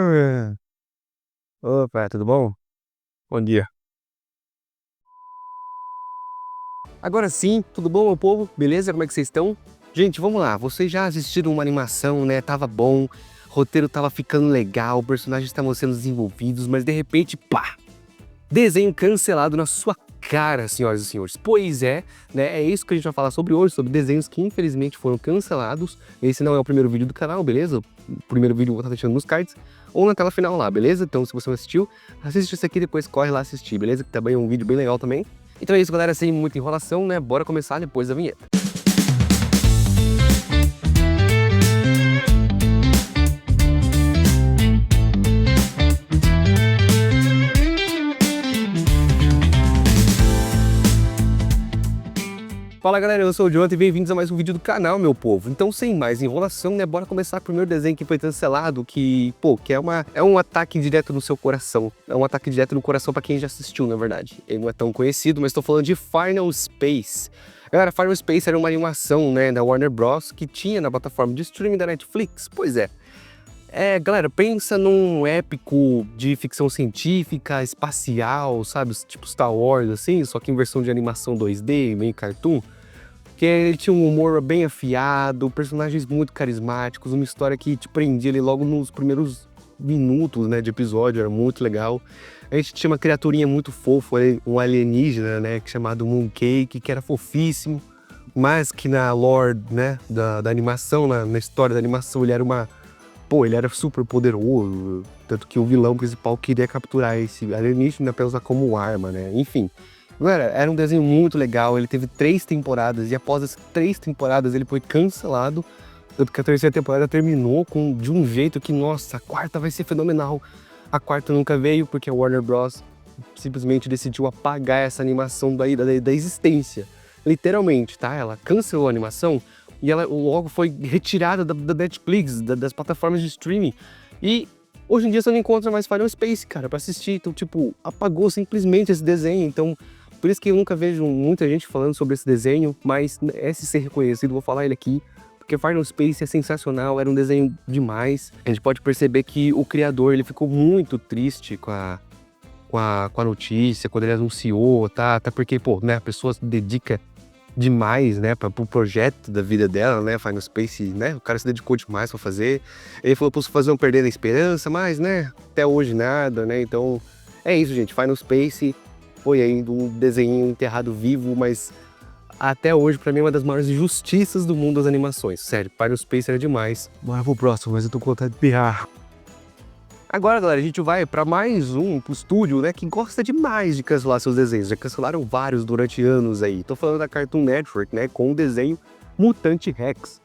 É. Opa, tudo bom? Bom dia. Agora sim, tudo bom, meu povo? Beleza? Como é que vocês estão? Gente, vamos lá. Vocês já assistiram uma animação, né? Tava bom, o roteiro tava ficando legal, personagens estavam sendo desenvolvidos, mas de repente, pá! Desenho cancelado na sua cara, senhoras e senhores. Pois é, né? É isso que a gente vai falar sobre hoje, sobre desenhos que infelizmente foram cancelados. Esse não é o primeiro vídeo do canal, beleza? O primeiro vídeo eu vou estar deixando nos cards ou na tela final lá, beleza? Então se você não assistiu, assiste isso aqui e depois corre lá assistir, beleza? Que também é um vídeo bem legal também. Então é isso, galera, sem muita enrolação, né? Bora começar depois da vinheta. Fala galera, eu sou o Jonathan e bem-vindos a mais um vídeo do canal, meu povo. Então, sem mais enrolação, né, bora começar com o primeiro desenho que foi cancelado, que é um ataque direto no seu coração. É um ataque direto no coração pra quem já assistiu, na verdade. Ele não é tão conhecido, mas tô falando de Final Space. Galera, Final Space era uma animação, né, da Warner Bros. Que tinha na plataforma de streaming da Netflix. Pois é. Galera, pensa num épico de ficção científica, espacial, sabe? Tipo Star Wars, assim, só que em versão de animação 2D, meio cartoon. Que ele tinha um humor bem afiado, personagens muito carismáticos, uma história que te prendia ali logo nos primeiros minutos, né, de episódio, era muito legal. A gente tinha uma criaturinha muito fofa, um alienígena, né, chamado Mooncake, que era fofíssimo, mas que na lore, né, da animação, na história da animação, ele era ele era super poderoso, tanto que o vilão principal queria capturar esse alienígena pra usar como arma, né, enfim. Galera, era um desenho muito legal, ele teve 3 temporadas, e após as 3 temporadas ele foi cancelado, tanto que a terceira temporada terminou de um jeito que, nossa, a quarta vai ser fenomenal. A quarta nunca veio, porque a Warner Bros. Simplesmente decidiu apagar essa animação da existência. Literalmente, tá? Ela cancelou a animação, e ela logo foi retirada da Netflix, das plataformas de streaming, e hoje em dia você não encontra mais Final Space, cara, pra assistir. Então, tipo, apagou simplesmente esse desenho. Então, por isso que eu nunca vejo muita gente falando sobre esse desenho, mas esse ser reconhecido, vou falar ele aqui, porque Final Space é sensacional, era um desenho demais. A gente pode perceber que o criador, ele ficou muito triste com a notícia, quando ele anunciou, tá? Até porque, pô, né, a pessoa se dedica demais, né, pro projeto da vida dela, né, Final Space, né, o cara se dedicou demais pra fazer. Ele falou pra os fãs não perderem a esperança, mas, né, até hoje nada, né, então é isso, gente. Final Space foi ainda um desenho enterrado vivo, mas até hoje pra mim é uma das maiores injustiças do mundo das animações. Sério, Final Space era demais. Bora pro próximo, mas eu tô com vontade de berrar. Agora, galera, a gente vai para mais pro estúdio, né, que gosta demais de cancelar seus desenhos. Já cancelaram vários durante anos aí. Tô falando da Cartoon Network, né, com o desenho Mutante Rex.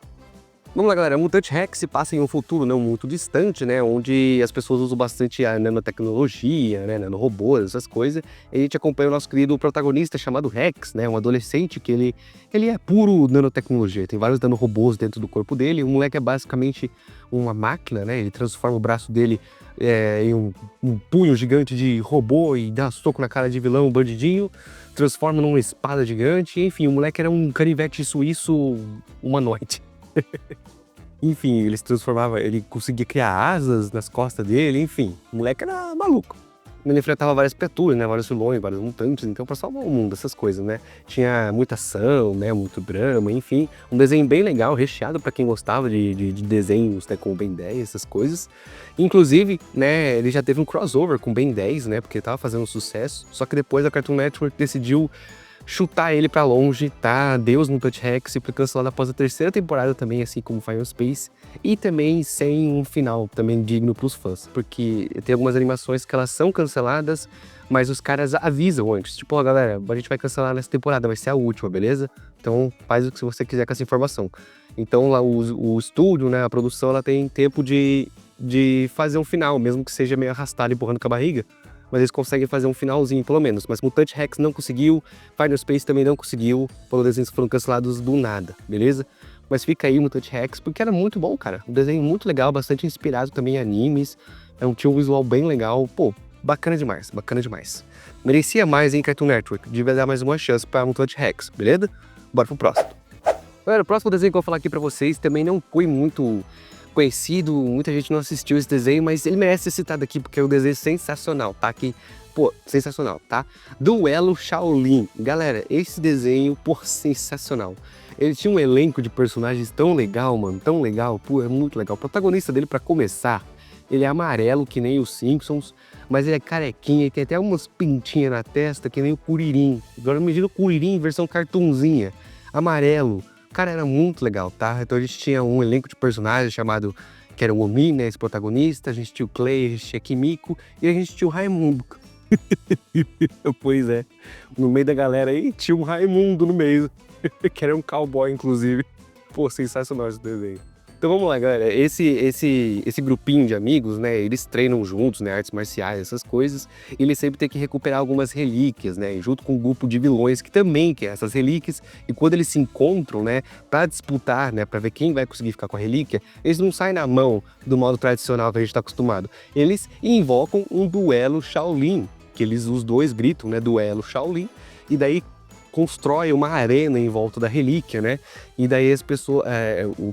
Vamos lá, galera. Mutante Rex se passa em um futuro não muito distante, né, onde as pessoas usam bastante a nanotecnologia, né, nanorobôs, essas coisas. E a gente acompanha o nosso querido protagonista chamado Rex, né, um adolescente que ele é puro nanotecnologia. Tem vários nanorobôs dentro do corpo dele. O moleque é basicamente uma máquina, né, ele transforma o braço dele em um punho gigante de robô e dá soco na cara de vilão, um bandidinho, transforma numa espada gigante. Enfim, o moleque era um canivete suíço humanoide. Enfim, ele se transformava, ele conseguia criar asas nas costas dele, enfim, o moleque era maluco. Ele enfrentava várias criaturas, né, vários vilões, vários mutantes, então pra salvar o mundo, essas coisas, né. Tinha muita ação, né, muito drama, enfim, um desenho bem legal, recheado pra quem gostava de desenhos, né, com o Ben 10, essas coisas. Inclusive, né, ele já teve um crossover com o Ben 10, né, porque tava fazendo sucesso, só que depois a Cartoon Network decidiu chutar ele pra longe, tá? Deus Mutante Rex, e foi cancelado após a terceira temporada também, assim como Final Space, e também sem um final também digno pros fãs, porque tem algumas animações que elas são canceladas, mas os caras avisam antes, tipo, ó, galera, a gente vai cancelar nessa temporada, vai ser a última, beleza? Então faz o que você quiser com essa informação. Então lá o estúdio, né, a produção, ela tem tempo de fazer um final, mesmo que seja meio arrastado, empurrando com a barriga, mas eles conseguem fazer um finalzinho, pelo menos. Mas Mutante Rex não conseguiu, Final Space também não conseguiu, foram desenhos que foram cancelados do nada, beleza? Mas fica aí o Mutante Rex, porque era muito bom, cara. Um desenho muito legal, bastante inspirado também em animes, tinha um visual bem legal, pô, bacana demais, bacana demais. Merecia mais, hein, Cartoon Network, devia dar mais uma chance pra Mutante Rex, beleza? Bora pro próximo. Galera, o próximo desenho que eu vou falar aqui pra vocês também não foi muito conhecido, muita gente não assistiu esse desenho, mas ele merece ser citado aqui porque é um desenho sensacional, tá? Que, pô, sensacional, tá? Duelo Shaolin. Galera, esse desenho, pô, sensacional. Ele tinha um elenco de personagens tão legal, mano, tão legal, pô, é muito legal. O protagonista dele, pra começar, ele é amarelo, que nem os Simpsons, mas ele é carequinha e tem até umas pintinhas na testa, que nem o Kuririn. Agora imagina o Kuririn em versão cartunzinha, amarelo. Cara, era muito legal, tá? Então a gente tinha um elenco de personagens chamado, que era o Omi, né, esse protagonista, a gente tinha o Clay, a gente tinha Kimiko e a gente tinha o Raimundo. Pois é, no meio da galera aí tinha um Raimundo no meio, que era um cowboy, inclusive. Pô, sensacional esse desenho. Então vamos lá, galera. Esse grupinho de amigos, né? Eles treinam juntos, né? Artes marciais, essas coisas. E eles sempre têm que recuperar algumas relíquias, né? Junto com um grupo de vilões que também quer essas relíquias. E quando eles se encontram, né? Pra disputar, né? Pra ver quem vai conseguir ficar com a relíquia, eles não saem na mão do modo tradicional que a gente tá acostumado. Eles invocam um duelo Shaolin, que os dois gritam, né? Duelo Shaolin. E daí constrói uma arena em volta da relíquia, né? E daí as pessoas,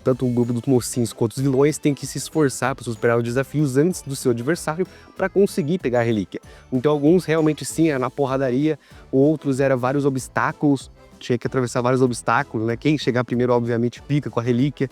tanto o grupo dos mocinhos quanto os vilões tem que se esforçar para superar os desafios antes do seu adversário para conseguir pegar a relíquia. Então alguns realmente sim era na porradaria, outros era vários obstáculos, tinha que atravessar vários obstáculos, né? Quem chegar primeiro obviamente fica com a relíquia.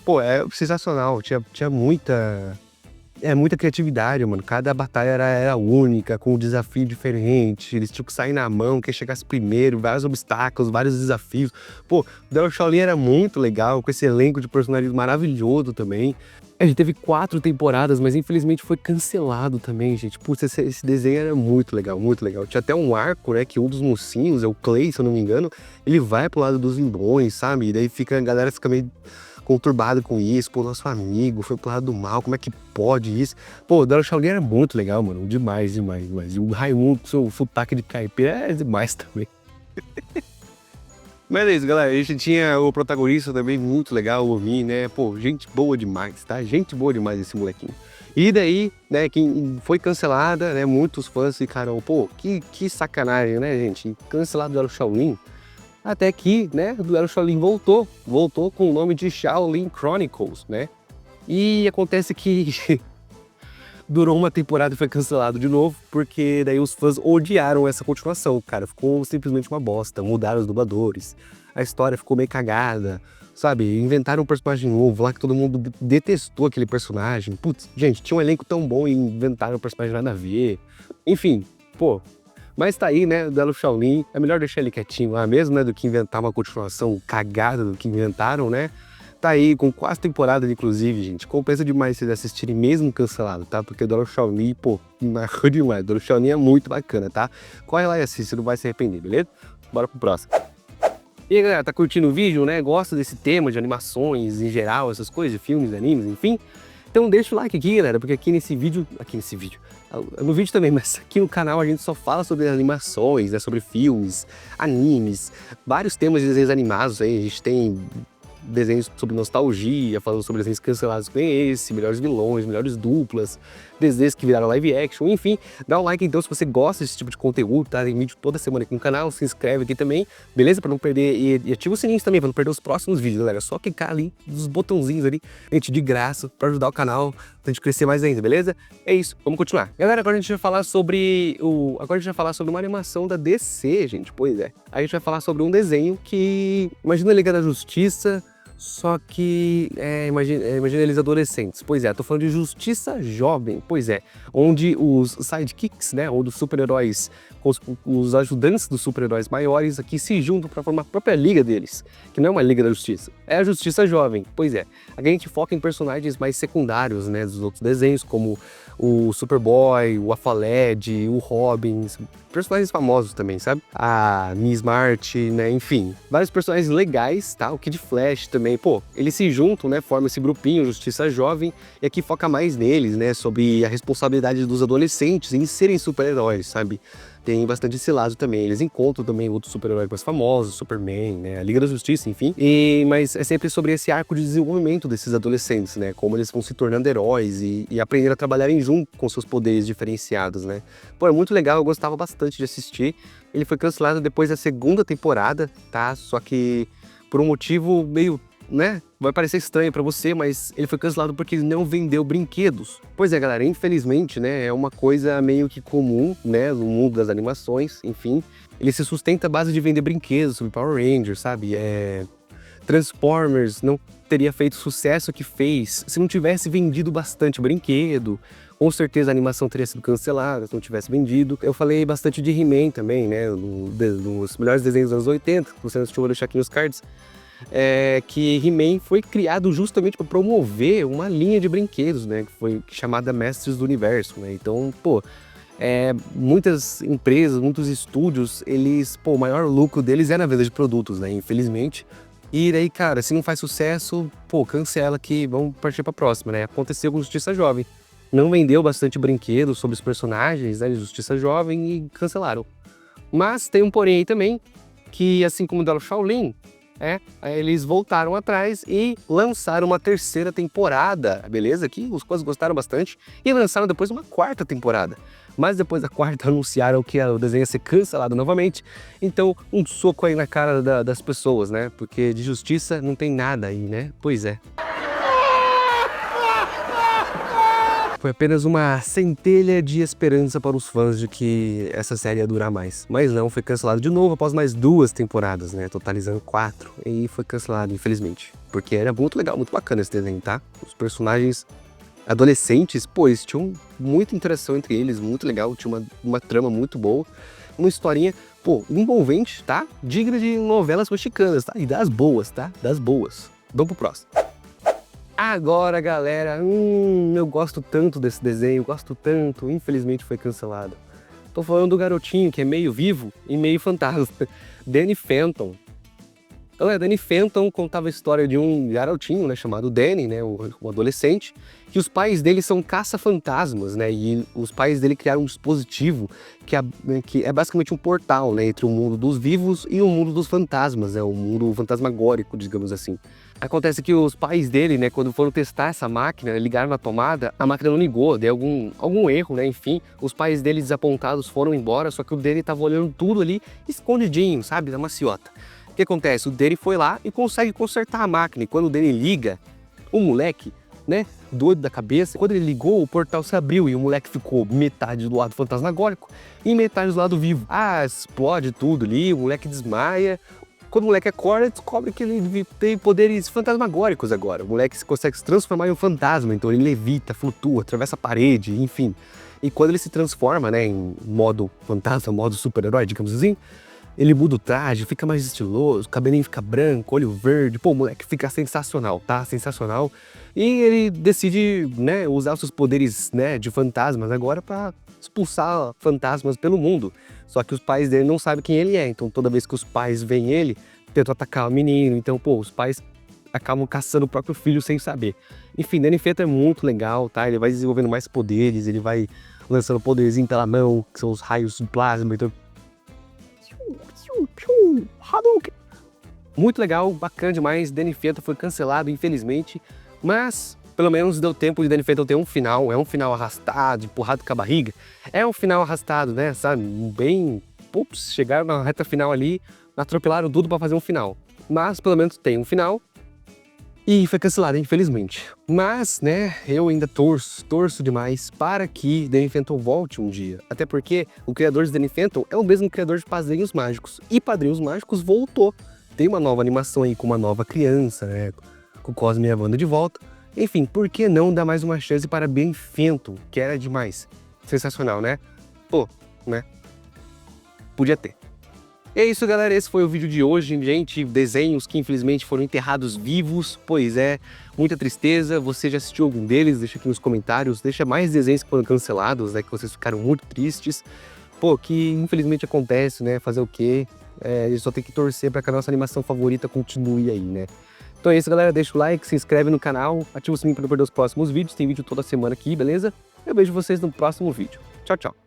Pô, é sensacional, tinha muita criatividade, mano. Cada batalha era única, com um desafio diferente. Eles tinham que sair na mão, quem chegasse primeiro, vários obstáculos, vários desafios. Pô, o Duelo Shaolin era muito legal, com esse elenco de personagens maravilhoso também. A gente teve 4 temporadas, mas infelizmente foi cancelado também, gente. Putz, esse desenho era muito legal, muito legal. Tinha até um arco, né, que um dos mocinhos, é o Clay, se eu não me engano, ele vai pro lado dos vilões, sabe? E daí a galera fica meio conturbado com isso, pô, nosso amigo foi pro lado do mal, como é que pode isso? Pô, o Duelo Shaolin era muito legal, mano, demais, demais, demais. E o Raimundo, seu sotaque de caipira, é demais também. Mas é isso, galera, a gente tinha o protagonista também muito legal, o Omi, né, pô, gente boa demais, tá? Gente boa demais esse molequinho. E daí, né, quem foi cancelada, né, muitos fãs ficaram, pô, que sacanagem, né, gente? Cancelado o Duelo Shaolin. Até que, né, o Duelo Shaolin voltou com o nome de Shaolin Chronicles, né? E acontece que durou uma temporada e foi cancelado de novo, porque daí os fãs odiaram essa continuação, cara. Ficou simplesmente uma bosta, mudaram os dubladores, a história ficou meio cagada, sabe? Inventaram um personagem novo lá que todo mundo detestou aquele personagem. Putz, gente, tinha um elenco tão bom e inventaram um personagem nada a ver. Enfim, pô. Mas tá aí, né, o Duelo Shaolin, é melhor deixar ele quietinho lá mesmo, né, do que inventar uma continuação cagada do que inventaram, né. Tá aí, com 4 temporadas, inclusive, gente, compensa demais vocês assistirem mesmo cancelado, tá, porque o Duelo Shaolin, pô, marcou demais, o Duelo Shaolin é muito bacana, tá. Corre lá e assiste, você não vai se arrepender, beleza? Bora pro próximo. E aí, galera, tá curtindo o vídeo, né, gosta desse tema de animações em geral, essas coisas, filmes, animes, enfim? Então deixa o like aqui, galera, porque aqui nesse vídeo, no vídeo também, mas aqui no canal a gente só fala sobre animações, né, sobre filmes, animes, vários temas de desenhos animados aí, a gente tem desenhos sobre nostalgia, falando sobre desenhos cancelados que nem esse, melhores vilões, melhores duplas, desenhos que viraram live action, enfim, dá um like então se você gosta desse tipo de conteúdo, tá? Tem vídeo toda semana aqui no canal, se inscreve aqui também, beleza? Pra não perder, e ativa o sininho também, pra não perder os próximos vídeos, galera, só clicar ali, nos botãozinhos ali, gente, de graça, pra ajudar o canal, pra gente crescer mais ainda, beleza? É isso, vamos continuar. Galera, agora a gente vai falar sobre uma animação da DC, gente, pois é. A gente vai falar sobre um desenho que, imagina a Liga da Justiça, só que, imagina eles adolescentes. Pois é, tô falando de Justiça Jovem, pois é. Onde os sidekicks, né, ou dos super-heróis, os ajudantes dos super-heróis maiores aqui se juntam para formar a própria liga deles. Que não é uma Liga da Justiça, é a Justiça Jovem, pois é. Aqui a gente foca em personagens mais secundários, né, dos outros desenhos, como o Superboy, o Aqualad, o Robin, personagens famosos também, sabe? A Miss Marty, né, enfim. Vários personagens legais, tá? O Kid Flash também, pô, eles se juntam, né, formam esse grupinho, Justiça Jovem, e aqui foca mais neles, né, sobre a responsabilidade dos adolescentes em serem super-heróis, sabe? Tem bastante esse lado também. Eles encontram também outros super-heróis mais famosos, Superman, né, a Liga da Justiça, enfim. Mas é sempre sobre esse arco de desenvolvimento desses adolescentes, né, como eles vão se tornando heróis e aprendendo a trabalharem junto com seus poderes diferenciados, né. Pô, é muito legal, eu gostava bastante de assistir. Ele foi cancelado depois da segunda temporada, tá? Só que por um motivo meio né, vai parecer estranho pra você, mas ele foi cancelado porque ele não vendeu brinquedos. Pois é, galera, infelizmente, né, é uma coisa meio que comum, né, no mundo das animações, enfim. Ele se sustenta à base de vender brinquedos sobre Power Rangers, sabe? Transformers não teria feito o sucesso que fez se não tivesse vendido bastante brinquedo. Com certeza a animação teria sido cancelada se não tivesse vendido. Eu falei bastante de He-Man também, né, nos melhores desenhos dos anos 80, que você assistiu, vou deixar aqui nos cards. Que He-Man foi criado justamente para promover uma linha de brinquedos, né, que foi chamada Mestres do Universo, né? Então, pô, muitas empresas, muitos estúdios, o maior lucro deles é na venda de produtos, né, infelizmente. E daí, cara, se não faz sucesso, pô, cancela que vamos partir pra próxima, né? Aconteceu com Justiça Jovem. Não vendeu bastante brinquedos sobre os personagens, né, de Justiça Jovem e cancelaram. Mas tem um porém aí também, que assim como o da Shaolin, eles voltaram atrás e lançaram uma terceira temporada, beleza? Que os fãs gostaram bastante, e lançaram depois uma quarta temporada. Mas depois da quarta anunciaram que o desenho ia ser cancelado novamente, então um soco aí na cara das pessoas, né? Porque de justiça não tem nada aí, né? Pois é. Foi apenas uma centelha de esperança para os fãs de que essa série ia durar mais. Mas não, foi cancelado de novo após mais 2 temporadas, né? Totalizando 4. E foi cancelado, infelizmente. Porque era muito legal, muito bacana esse desenho, tá? Os personagens adolescentes, pô, eles tinham muita interação entre eles, muito legal. Tinha uma trama muito boa. Uma historinha, pô, envolvente, tá? Digna de novelas mexicanas, tá? E das boas, tá? Das boas. Vamos pro próximo. Agora, galera, eu gosto tanto desse desenho, gosto tanto, infelizmente foi cancelado. Tô falando do garotinho que é meio vivo e meio fantasma, Danny Phantom. Galera, Danny Phantom contava a história de um garotinho, né, chamado Danny, né, o adolescente, que os pais dele são caça-fantasmas, né, e os pais dele criaram um dispositivo que é basicamente um portal, né, entre o mundo dos vivos e o mundo dos fantasmas, o mundo fantasmagórico, digamos assim. Acontece que os pais dele, né, quando foram testar essa máquina, ligaram na tomada, a máquina não ligou, deu algum erro, né, enfim. Os pais dele desapontados foram embora, só que o Danny tava olhando tudo ali, escondidinho, sabe, da maciota. O que acontece? O Danny foi lá e consegue consertar a máquina, e quando o Danny liga, o moleque, né, doido da cabeça, quando ele ligou, o portal se abriu e o moleque ficou metade do lado fantasmagórico e metade do lado vivo. Explode tudo ali, o moleque desmaia. Quando o moleque acorda, descobre que ele tem poderes fantasmagóricos agora. O moleque consegue se transformar em um fantasma, então ele levita, flutua, atravessa a parede, enfim. E quando ele se transforma, né, em modo fantasma, modo super-herói, digamos assim, ele muda o traje, fica mais estiloso, o cabelinho fica branco, olho verde, pô, o moleque fica sensacional, tá? Sensacional. E ele decide, né, usar os seus poderes, né, de fantasmas agora pra expulsar fantasmas pelo mundo. Só que os pais dele não sabem quem ele é, então toda vez que os pais veem ele, tentam atacar o menino, então, pô, os pais acabam caçando o próprio filho sem saber. Enfim, Danny Phantom é muito legal, tá? Ele vai desenvolvendo mais poderes, ele vai lançando poderzinho pela mão, que são os raios de plasma, então... Muito legal, bacana demais. Danny Phantom foi cancelado, infelizmente, mas pelo menos deu tempo de Danny Phantom ter um final. É um final arrastado, empurrado com a barriga. É um final arrastado, né, sabe? Bem... Ups, chegaram na reta final ali, atropelaram tudo pra fazer um final. Mas pelo menos tem um final. E foi cancelado, infelizmente. Mas, né, eu ainda torço demais para que Danny Phantom volte um dia. Até porque o criador de Danny Phantom é o mesmo criador de Padrinhos Mágicos. E Padrinhos Mágicos voltou. Tem uma nova animação aí com uma nova criança, né, com o Cosme e a Wanda de volta. Enfim, por que não dar mais uma chance para Danny Phantom, que era demais? Sensacional, né? Pô, né? Podia ter. E é isso, galera, esse foi o vídeo de hoje, gente, desenhos que infelizmente foram enterrados vivos, pois é, muita tristeza. Você já assistiu algum deles? Deixa aqui nos comentários, deixa mais desenhos que foram cancelados, né, que vocês ficaram muito tristes. Pô, que infelizmente acontece, né, fazer o quê? A gente só tem que torcer para que a nossa animação favorita continue aí, né. Então é isso, galera, deixa o like, se inscreve no canal, ativa o sininho para não perder os próximos vídeos, tem vídeo toda semana aqui, beleza? Eu vejo vocês no próximo vídeo. Tchau, tchau.